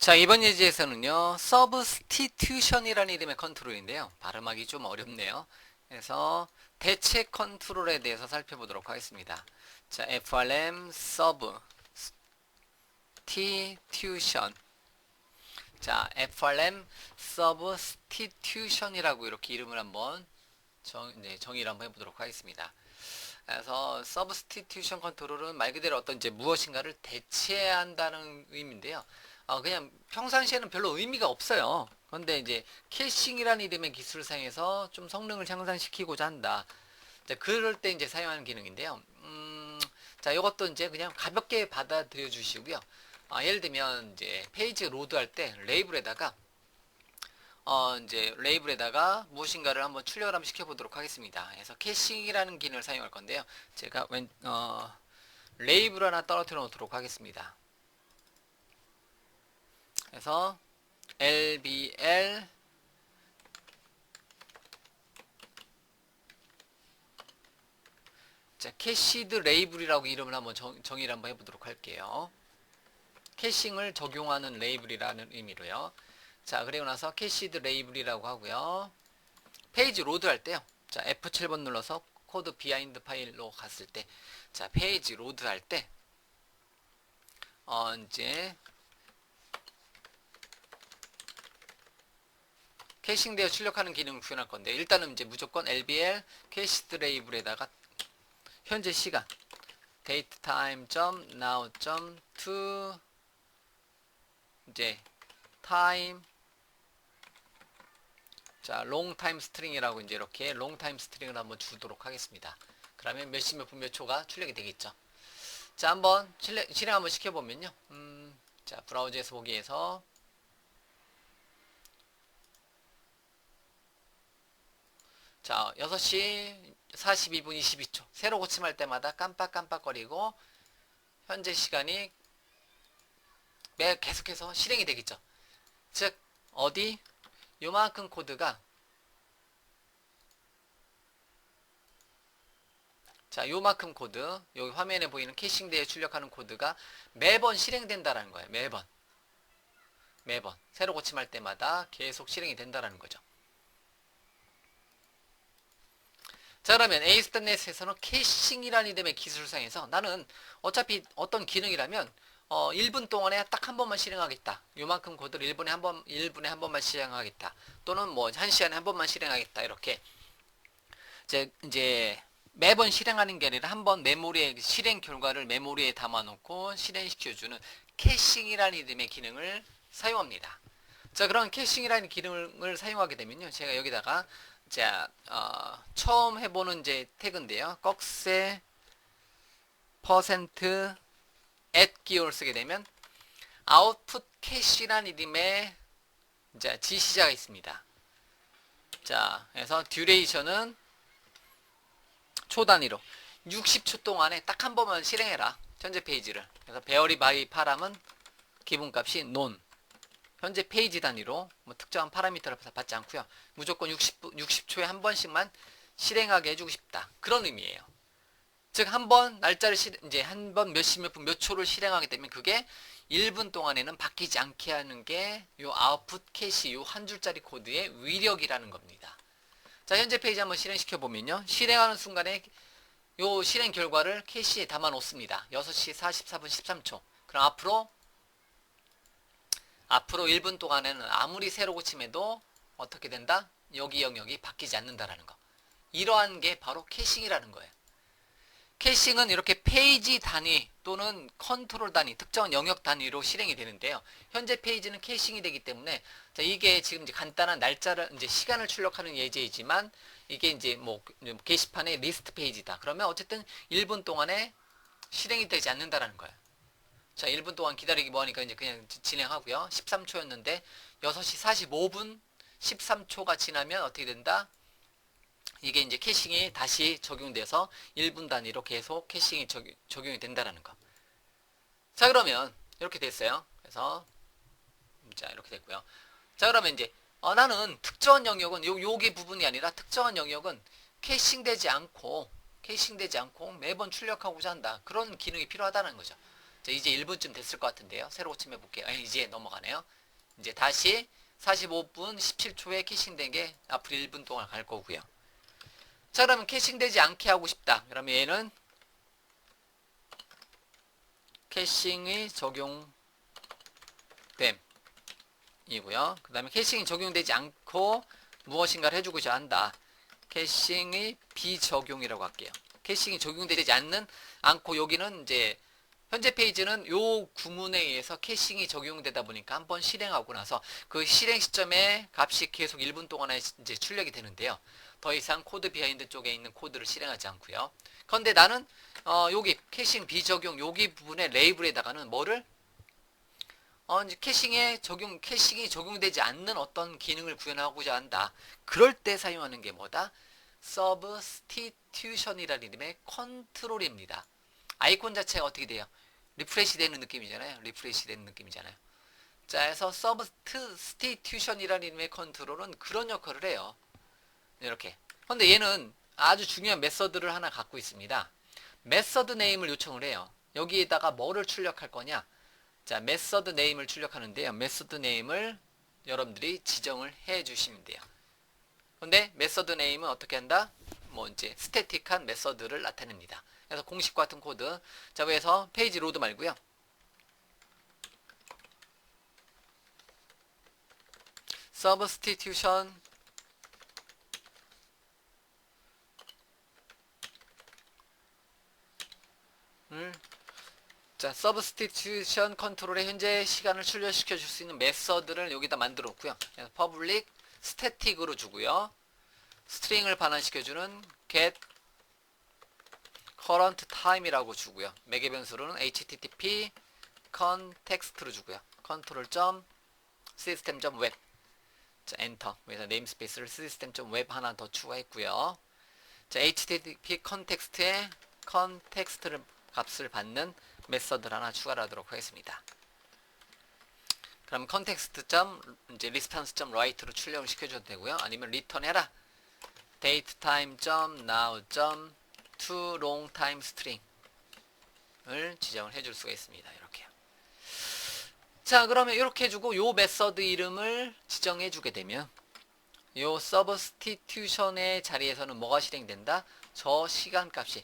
자, 이번 예제에서는요, substitution이라는 이름의 컨트롤인데요. 발음하기 좀 어렵네요. 그래서 대체 컨트롤에 대해서 살펴보도록 하겠습니다. 자, FRM substitution. 자, FRM substitution이라고 이렇게 이름을 한번 정의를 한번 해보도록 하겠습니다. 그래서 substitution 컨트롤은 말 그대로 어떤 이제 무엇인가를 대체한다는 의미인데요. 그냥 평상시에는 별로 의미가 없어요. 그런데 이제 캐싱이라는 이름의 기술을 사용해서 좀 성능을 향상시키고자 한다. 자, 그럴 때 이제 사용하는 기능인데요. 자, 이것도 이제 그냥 가볍게 받아들여 주시고요. 예를 들면 이제 페이지 로드할 때 레이블에다가 무엇인가를 한번 출력을 한번 시켜보도록 하겠습니다. 그래서 캐싱이라는 기능을 사용할 건데요. 제가 레이블 하나 떨어뜨려 놓도록 하겠습니다. 그래서 LBL 자, 캐시드 레이블이라고 이름을 한번 정의를 한번 해보도록 할게요. 캐싱을 적용하는 레이블이라는 의미로요. 자, 그리고 나서 캐시드 레이블이라고 하고요. 페이지 로드 할 때요. 자, F7번 눌러서 코드 비하인드 파일로 갔을 때, 자, 페이지 로드 할 때, 이제 캐싱되어 출력하는 기능을 구현할 건데, 일단은 이제 무조건 LBL 캐시드 레이블에다가 현재 시간 datetime.now.to 이제 time 자, 롱타임 스트링이라고 이제 이렇게 롱타임 스트링을 한번 주도록 하겠습니다. 그러면 몇십 몇 분 몇 초가 출력이 되겠죠. 자, 한번 실행 한번 시켜보면요. 자, 브라우저에서 보기에서 자, 6시 42분 22초 새로 고침할 때마다 깜빡깜빡거리고 현재 시간이 계속해서 실행이 되겠죠. 즉 어디 요만큼 코드가 자, 요만큼 코드 여기 화면에 보이는 캐싱대에 출력하는 코드가 매번 실행된다라는 거예요. 매번 새로 고침할 때마다 계속 실행이 된다라는 거죠. 자, 그러면 ASP.NET에서는 캐싱이라는 이름의 기술을 사용해서 나는 어차피 어떤 기능이라면 1분 동안에 딱 한 번만 실행하겠다. 요만큼 코드를 1분에 한 번만 실행하겠다. 또는 뭐 1시간에 한 번만 실행하겠다. 이렇게 이제 매번 실행하는 게 아니라 한번 메모리에 실행 결과를 메모리에 담아놓고 실행시켜주는 캐싱이라는 이름의 기능을 사용합니다. 자, 그런 캐싱이라는 기능을 사용하게 되면요, 제가 여기다가 자, 처음 해보는 이제 태그인데요, 꺽쇠 퍼센트 at 기호를 쓰게 되면 output cache라는 이름의 이제 지시자가 있습니다. 자, 그래서 듀레이션은 초 단위로 60초 동안에 딱 한 번만 실행해라. 현재 페이지를. 그래서 베어리 바이 파람은 기본값이 non. 현재 페이지 단위로 뭐 특정한 파라미터를 받지 않고요. 무조건 60초에 한 번씩만 실행하게 해주고 싶다. 그런 의미예요. 즉, 한 번 날짜를 이제 한 번 몇십 몇 분 몇 초를 실행하게 되면 그게 1분 동안에는 바뀌지 않게 하는 게 요 아웃풋 캐시 요 한 줄짜리 코드의 위력이라는 겁니다. 자, 현재 페이지 한번 실행시켜 보면요. 실행하는 순간에 요 실행 결과를 캐시에 담아 놓습니다. 6시 44분 13초. 그럼 앞으로 1분 동안에는 아무리 새로 고침해도 어떻게 된다? 여기 영역이 바뀌지 않는다라는 거. 이러한 게 바로 캐싱이라는 거예요. 캐싱은 이렇게 페이지 단위 또는 컨트롤 단위, 특정한 영역 단위로 실행이 되는데요. 현재 페이지는 캐싱이 되기 때문에 자, 이게 지금 이제 간단한 날짜를 이제 시간을 출력하는 예제이지만 이게 이제 뭐 게시판의 리스트 페이지다. 그러면 어쨌든 1분 동안에 실행이 되지 않는다라는 거예요. 자, 1분 동안 기다리기 뭐하니까 이제 그냥 진행하고요. 13초였는데 6시 45분 13초가 지나면 어떻게 된다? 이게 이제 캐싱이 다시 적용돼서 1분 단위로 계속 캐싱이 적용이 된다라는 거. 자, 그러면 이렇게 됐어요. 그래서 자, 이렇게 됐고요. 자, 그러면 이제 나는 특정한 영역은 요게 부분이 아니라 특정한 영역은 캐싱되지 않고 매번 출력하고자 한다. 그런 기능이 필요하다는 거죠. 자, 이제 1분쯤 됐을 것 같은데요. 새로 고침해 볼게요. 이제 넘어가네요. 이제 다시 45분 17초에 캐싱된 게 앞으로 1분 동안 갈 거고요. 자, 그러면 캐싱되지 않게 하고 싶다. 그러면 얘는 캐싱이 적용됨 이고요. 그 다음에 캐싱이 적용되지 않고 무엇인가를 해주고자 한다. 캐싱이 비적용이라고 할게요. 캐싱이 적용되지 않고 여기는 이제 현재 페이지는 요 구문에 의해서 캐싱이 적용되다 보니까 한번 실행하고 나서 그 실행 시점에 값이 계속 1분 동안에 이제 출력이 되는데요. 더 이상 코드 비하인드 쪽에 있는 코드를 실행하지 않고요. 그런데 나는 여기 캐싱 비적용 여기 부분에 레이블에다가는 뭐를 이제 캐싱이 적용되지 않는 어떤 기능을 구현하고자 한다. 그럴 때 사용하는 게 뭐다? Substitution이라는 이름의 컨트롤입니다. 아이콘 자체가 어떻게 돼요? 리프레시 되는 느낌이잖아요. 자, 그래서 Substitution이라는 이름의 컨트롤은 그런 역할을 해요. 이렇게. 근데 얘는 아주 중요한 메서드를 하나 갖고 있습니다. 메서드 네임을 요청을 해요. 여기에다가 뭐를 출력할 거냐? 자, 메서드 네임을 출력하는데요. 메서드 네임을 여러분들이 지정을 해 주시면 돼요. 근데 메서드 네임은 어떻게 한다? 뭐 이제 스태틱한 메서드를 나타냅니다. 그래서 공식과 같은 코드. 자, 그래서 페이지 로드 말고요. substitution 자, substitution 컨트롤에 현재 시간을 출력시켜 줄 수 있는 메서드를 여기다 만들었고요. 그래서 public static으로 주고요. 스트링을 반환시켜주는 get current time이라고 주고요. 매개 변수로는 http context로 주고요. control.system.web 자, 엔터. 그래서 네임스페이스를 system.web 하나 더 추가했고요. 자, http context에 context를 값을 받는 메서드를 하나 추가를 하도록 하겠습니다. 그럼 context. response.write로 출력을 시켜줘도 되고요. 아니면 return해라. datetime.now.toLongTimeString을 지정을 해줄 수가 있습니다. 이렇게요. 자, 그러면 이렇게 해주고 요 메서드 이름을 지정해주게 되면 요 substitution의 자리에서는 뭐가 실행된다? 저 시간값이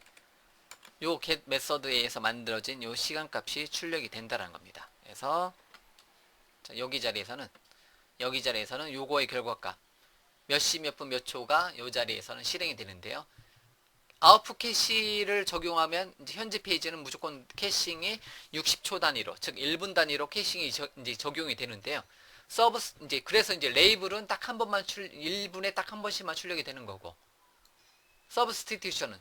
요 get 메서드에 의해서 만들어진 요 시간값이 출력이 된다는 겁니다. 그래서 자, 여기 자리에서는 요거의 결과값 몇 시 몇 분 몇 초가 요 자리에서는 실행이 되는데요. 아웃풋 캐시를 적용하면 이제 현재 페이지는 무조건 캐싱이 60초 단위로, 즉 1분 단위로 캐싱이 이제 적용이 되는데요. 그래서 이제 레이블은 딱 한 번만 1분에 딱 한 번씩만 출력이 되는 거고, 서브스티튜션은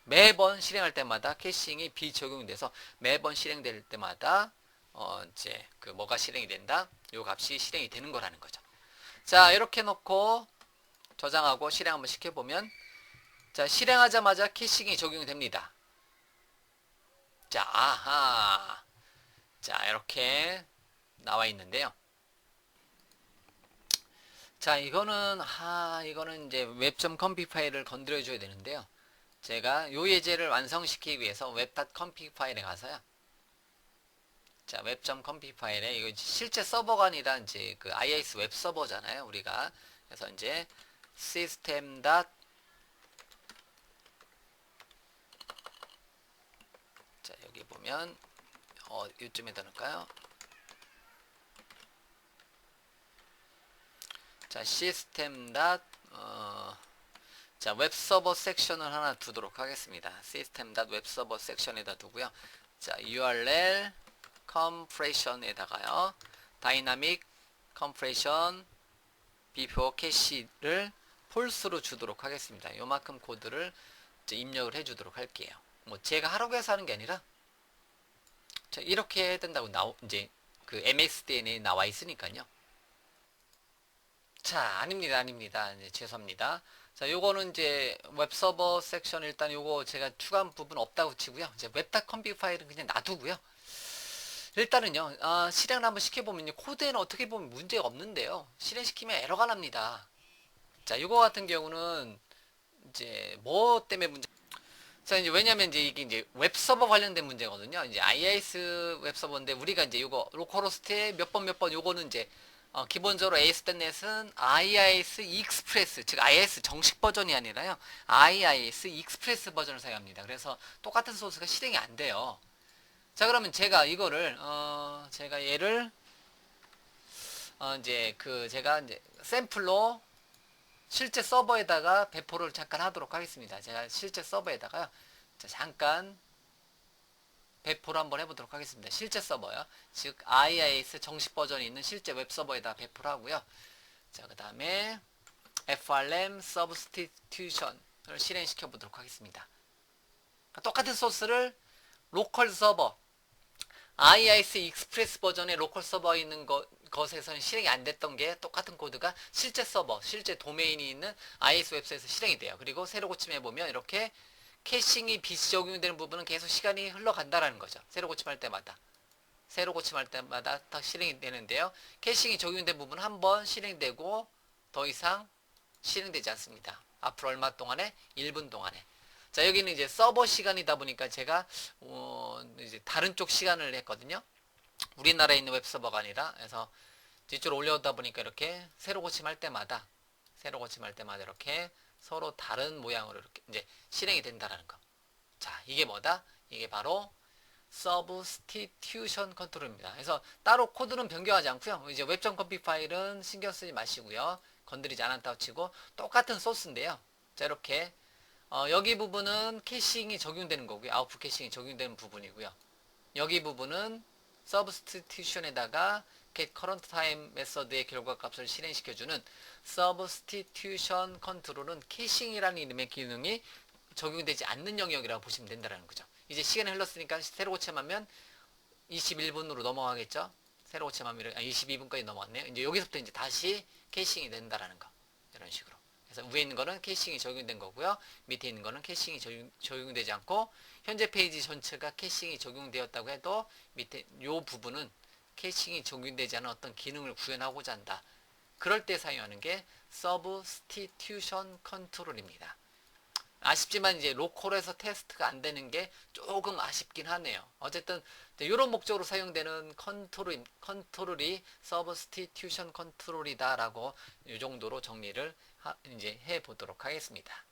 매번 실행할 때마다 캐싱이 비적용돼서 매번 실행될 때마다 이제 그 뭐가 실행이 된다? 요 값이 실행이 되는 거라는 거죠. 자, 이렇게 놓고 저장하고 실행 한번 시켜보면 자, 실행하자마자 캐싱이 적용이 됩니다. 자, 아하. 자, 이렇게 나와 있는데요. 자, 이거는 이제 web.config 파일을 건드려 줘야 되는데요. 제가 요 예제를 완성시키기 위해서 web.config 파일에 가서요. 자, web.config 파일에 이거 실제 서버가 아니라 이제 그 IIS 웹 서버잖아요, 우리가. 그래서 이제 system. 자, 여기 보면 요쯤에다 넣을까요? 자, system. 자, 웹서버 섹션을 하나 두도록 하겠습니다. system.webserver 섹션에다 두고요. 자, URL compression에다가요. dynamic compression before cache를 false로 주도록 하겠습니다. 요만큼 코드를 이제 입력을 해 주도록 할게요. 뭐 제가 하라고 해서 하는 게 아니라 자, 이렇게 해야 된다고 이제 그 MSDN에 나와 있으니까요. 자, 아닙니다. 이제 죄송합니다. 자, 요거는 이제 웹서버 섹션 일단 요거 제가 추가한 부분 없다고 치고요. 이제 웹.config 파일은 그냥 놔두고요. 일단은요, 실행을 한번 시켜보면요. 코드에는 어떻게 보면 문제가 없는데요. 실행시키면 에러가 납니다. 자, 요거 같은 경우는 이제 뭐 때문에 자, 이제 왜냐면 이제 이게 이제 웹서버 관련된 문제거든요. 이제 IIS 웹서버인데 우리가 이제 이거 로컬호스트에 몇 번 요거는 이제 기본적으로 AS.NET은 IIS 익스프레스, 즉 IIS 정식 버전이 아니라요. IIS 익스프레스 버전을 사용합니다. 그래서 똑같은 소스가 실행이 안 돼요. 자, 그러면 제가 이거를 제가 얘를 이제 제가 이제 샘플로 실제 서버에다가 배포를 잠깐 하도록 하겠습니다. 제가 실제 서버에다가요. 자, 잠깐 배포를 한번 해보도록 하겠습니다. 실제 서버요. 즉 IIS 정식 버전이 있는 실제 웹 서버에다 배포를 하고요. 자, 그 다음에 FRM Substitution을 실행시켜 보도록 하겠습니다. 똑같은 소스를 로컬 서버 IIS 익스프레스 버전의 로컬 서버에 있는 것에서는 실행이 안 됐던 게 똑같은 코드가 실제 서버, 실제 도메인이 있는 IIS 웹사이트에서 실행이 돼요. 그리고 새로 고침해보면 이렇게 캐싱이 비적용되는 부분은 계속 시간이 흘러간다라는 거죠. 새로 고침할 때마다. 새로 고침할 때마다 다 실행이 되는데요. 캐싱이 적용된 부분은 한번 실행되고 더 이상 실행되지 않습니다. 앞으로 얼마 동안에? 1분 동안에. 자, 여기는 이제 서버 시간이다 보니까 제가 이제 다른 쪽 시간을 했거든요. 우리나라에 있는 웹서버가 아니라. 그래서 뒤쪽으로 올려오다 보니까 이렇게 새로 고침할 때마다 이렇게 서로 다른 모양으로 이렇게 이제 실행이 된다라는 거. 자, 이게 뭐다? 이게 바로 Substitution 컨트롤입니다. 그래서 따로 코드는 변경하지 않고요. 이제 web.config 파일은 신경 쓰지 마시고요. 건드리지 않았다고 치고 똑같은 소스인데요. 자, 이렇게 여기 부분은 캐싱이 적용되는 거고요. 아웃풋 캐싱이 적용되는 부분이고요. 여기 부분은 substitution에다가 get current time 메서드의 결과값을 실행시켜주는 substitution 컨트롤은 캐싱이라는 이름의 기능이 적용되지 않는 영역이라고 보시면 된다는 거죠. 이제 시간이 흘렀으니까 새로 고침하면 21분으로 넘어가겠죠. 새로 고침하면 22분까지 넘어갔네요. 이제 여기서부터 이제 다시 캐싱이 된다라는 거. 이런 식으로. 그래서 위에 있는 거는 캐싱이 적용된 거고요. 밑에 있는 거는 캐싱이 적용되지 않고 현재 페이지 전체가 캐싱이 적용되었다고 해도 밑에 요 부분은 캐싱이 적용되지 않은 어떤 기능을 구현하고자 한다. 그럴 때 사용하는 게 Substitution 컨트롤입니다. 아쉽지만 이제 로컬에서 테스트가 안 되는 게 조금 아쉽긴 하네요. 어쨌든 이런 목적으로 사용되는 컨트롤이 Substitution 컨트롤이다라고 이 정도로 정리를 이제 해 보도록 하겠습니다.